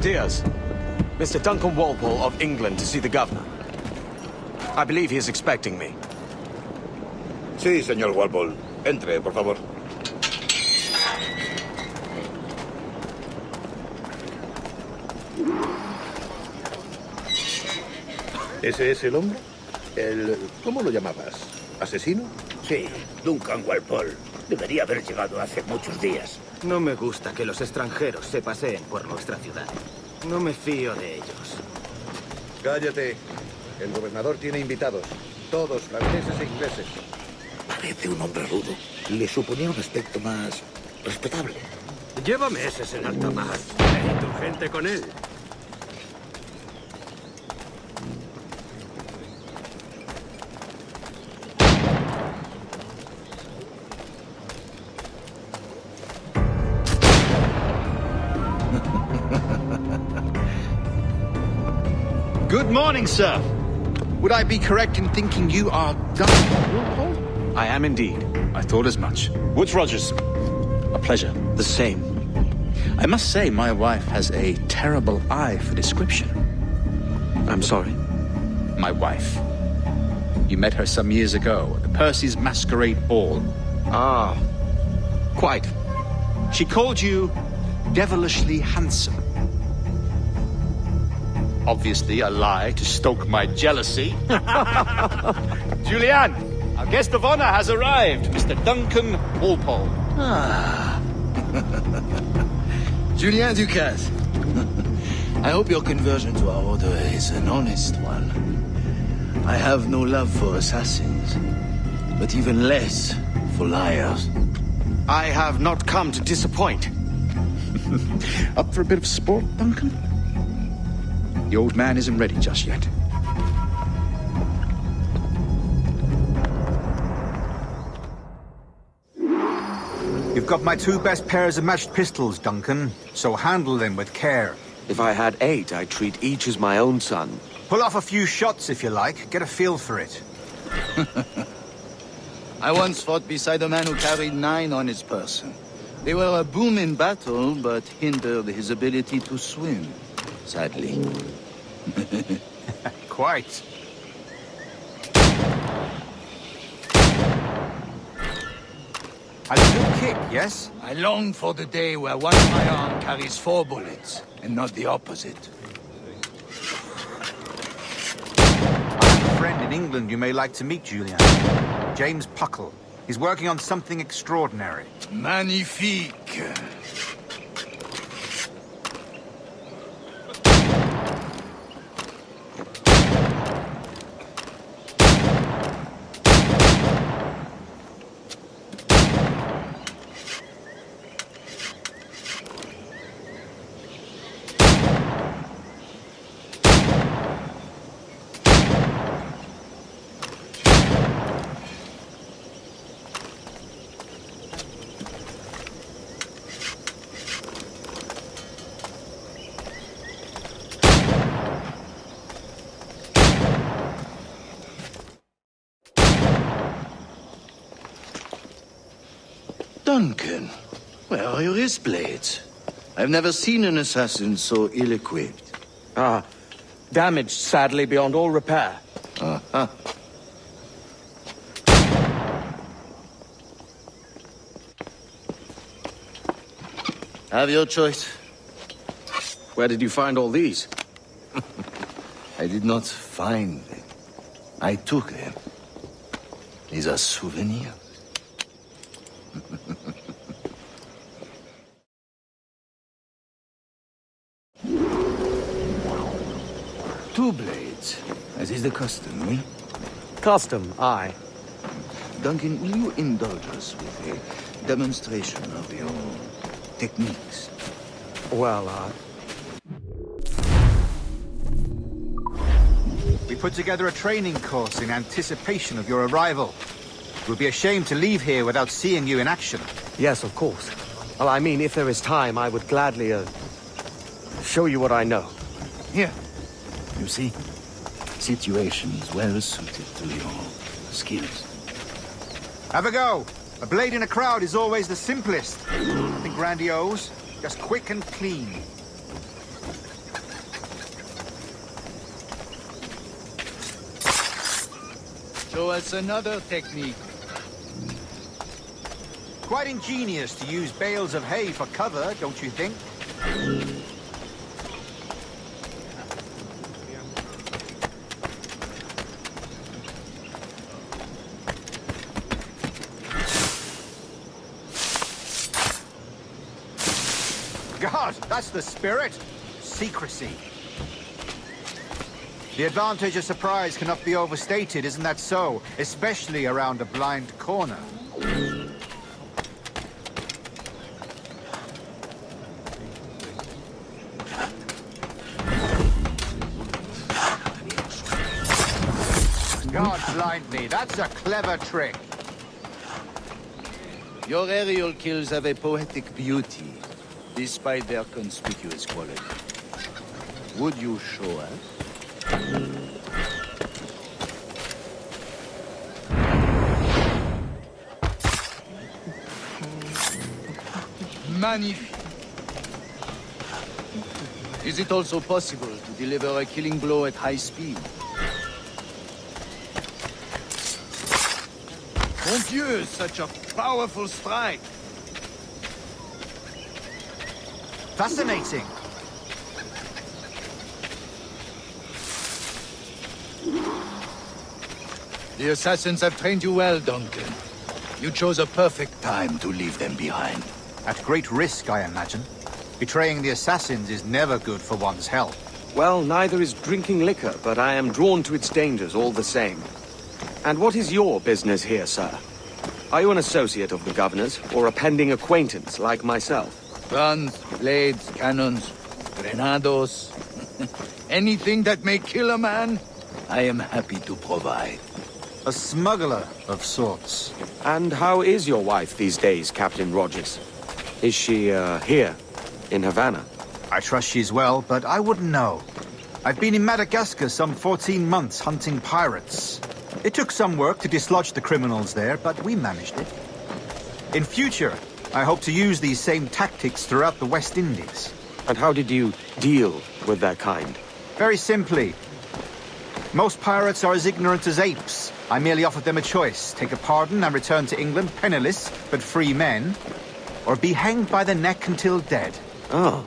Diaz. Mr. Duncan Walpole of England to see the governor. I believe he is expecting me. Sí, señor Walpole. Entre, por favor. ¿Ese es el hombre? ¿Cómo lo llamabas? ¿Asesino? Sí, Duncan Walpole. Debería haber llegado hace muchos días. No me gusta que los extranjeros se paseen por nuestra ciudad. No me fío de ellos. Cállate. El gobernador tiene invitados. Todos, franceses e ingleses. Parece un hombre rudo. Le suponía un aspecto más respetable. Lleva meses en alta mar. ¿Y tu gente con él? Good morning, sir. Would I be correct in thinking you are Duncan Walpole? I am indeed. I thought as much. Woods Rogers. A pleasure. The same. I must say, my wife has a terrible eye for description. I'm sorry. My wife. You met her some years ago at the Percy's Masquerade Ball. Ah, quite. She called you devilishly handsome. Obviously a lie to stoke my jealousy. Julianne, our guest of honor has arrived, Mr. Duncan Walpole. Ah. Julien Ducasse. I hope your conversion to our order is an honest one. I have no love for assassins, but even less for liars. I have not come to disappoint. Up for a bit of sport, Duncan? The old man isn't ready just yet. You've got my 2 best pairs of matched pistols, Duncan, so handle them with care. If I had 8, I'd treat each as my own son. Pull off a few shots if you like, get a feel for it. I once fought beside a man who carried 9 on his person. They were a boom in battle, but hindered his ability to swim, sadly. Quite. A good kick, yes? I long for the day where one firearm carries 4 bullets, and not the opposite. I have a friend in England you may like to meet, Julian. James Puckle. He's working on something extraordinary. Magnifique. Duncan, where are your wrist blades? I've never seen an assassin so ill-equipped. Ah, damaged, sadly, beyond all repair. Uh-huh. Have your choice. Where did you find all these? I did not find them. I took them. These are souvenirs. 2 blades, as is the custom, oui? Custom, aye. Duncan, will you indulge us with a demonstration of your techniques? Well, We put together a training course in anticipation of your arrival. It would be a shame to leave here without seeing you in action. yes, of course. Well, I mean, if there is time, I would gladly, show you what I know. Here. You see? Situations well suited to your skills. Have a go. A blade in a crowd is always the simplest. Nothing grandiose, just quick and clean. Show us another technique. Quite ingenious to use bales of hay for cover, don't you think? God, that's the spirit. Secrecy. The advantage of surprise cannot be overstated, isn't that so? Especially around a blind corner. God blind me, that's a clever trick. Your aerial kills have a poetic beauty, despite their conspicuous quality. Would you show us? Magnifique. Is it also possible to deliver a killing blow at high speed? Mon Dieu, such a powerful strike! Fascinating. The assassins have trained you well, Duncan. You chose a perfect time to leave them behind. At great risk, I imagine. Betraying the assassins is never good for one's health. Well, neither is drinking liquor, but I am drawn to its dangers all the same. And what is your business here, sir? Are you an associate of the governor's, or a pending acquaintance like myself? Guns, blades, cannons, grenados. Anything that may kill a man, I am happy to provide. A smuggler of sorts. And how is your wife these days, Captain Rogers? Is she, here, in Havana? I trust she's well, but I wouldn't know. I've been in Madagascar some 14 months hunting pirates. It took some work to dislodge the criminals there, but we managed it. In future, I hope to use these same tactics throughout the West Indies. And how did you deal with that kind? Very simply. Most pirates are as ignorant as apes. I merely offered them a choice. Take a pardon and return to England penniless, but free men. Or be hanged by the neck until dead. Oh.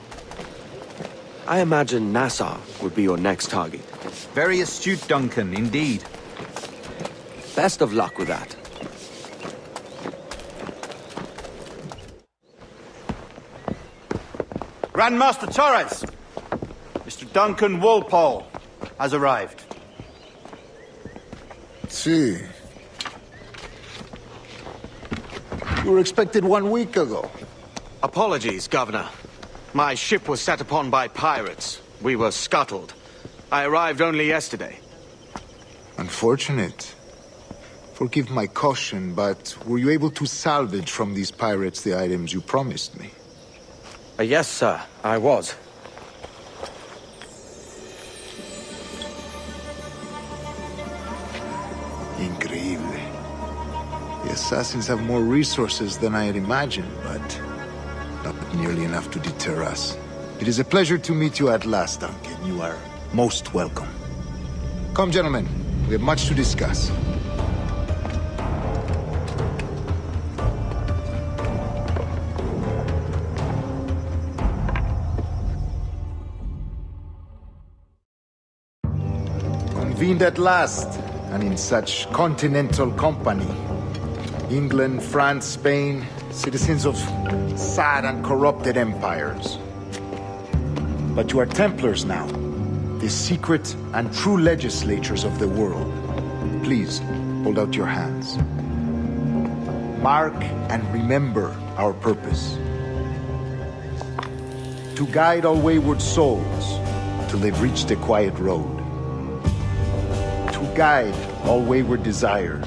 I imagine Nassau would be your next target. Very astute, Duncan, indeed. Best of luck with that. Grandmaster Torres! Mr. Duncan Walpole has arrived. See. You were expected 1 week ago. Apologies, Governor. My ship was set upon by pirates. We were scuttled. I arrived only yesterday. Unfortunate. Forgive my caution, but were you able to salvage from these pirates the items you promised me? Yes, sir, I was. Increíble. The assassins have more resources than I had imagined, but not nearly enough to deter us. It is a pleasure to meet you at last, Duncan. You are most welcome. Come, gentlemen. We have much to discuss. Convened at last, and in such continental company. England, France, Spain, citizens of sad and corrupted empires. But you are Templars now, the secret and true legislators of the world. Please, hold out your hands. Mark and remember our purpose. To guide all wayward souls till they've reached a quiet road. To guide all wayward desire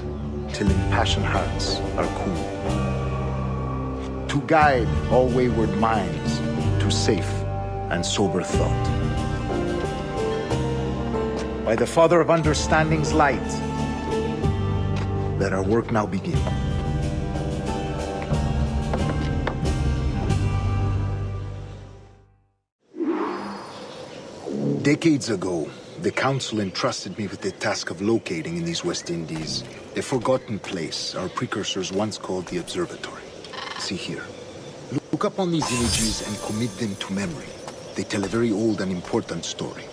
till impassioned hearts are cool. To guide all wayward minds to safe and sober thought. By the Father of Understanding's light, let our work now begin. Decades ago, The Council entrusted me with the task of locating in these West Indies a forgotten place our precursors once called the Observatory. See here. Look up on these images and commit them to memory. They tell a very old and important story.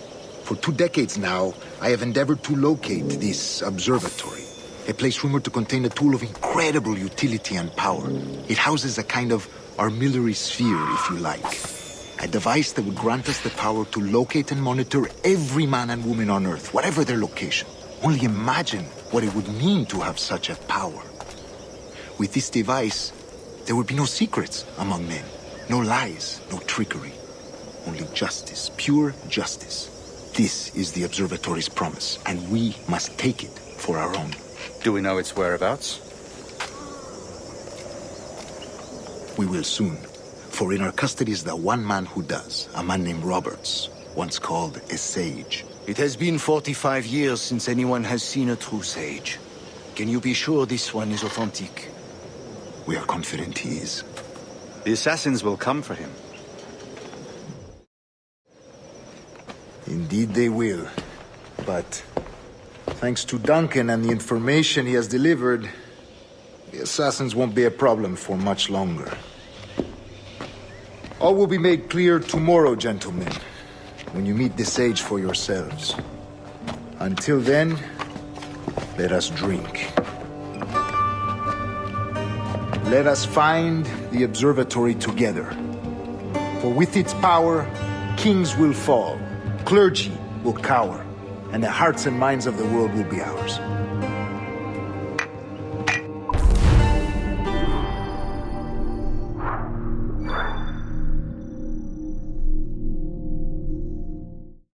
For 2 decades now, I have endeavored to locate this observatory, a place rumored to contain a tool of incredible utility and power. It houses a kind of armillary sphere, if you like. A device that would grant us the power to locate and monitor every man and woman on Earth, whatever their location. Only imagine what it would mean to have such a power. With this device, there would be no secrets among men, no lies, no trickery. Only justice, pure justice. This is the Observatory's promise, and we must take it for our own. Do we know its whereabouts? We will soon, for in our custody is the one man who does, a man named Roberts, once called a sage. It has been 45 years since anyone has seen a true sage. Can you be sure this one is authentic? We are confident he is. The assassins will come for him. Indeed they will. But thanks to Duncan and the information he has delivered, the assassins won't be a problem for much longer. All will be made clear tomorrow, gentlemen, when you meet the sage for yourselves. Until then, let us drink. Let us find the observatory together. For with its power, kings will fall, clergy will cower, and the hearts and minds of the world will be ours.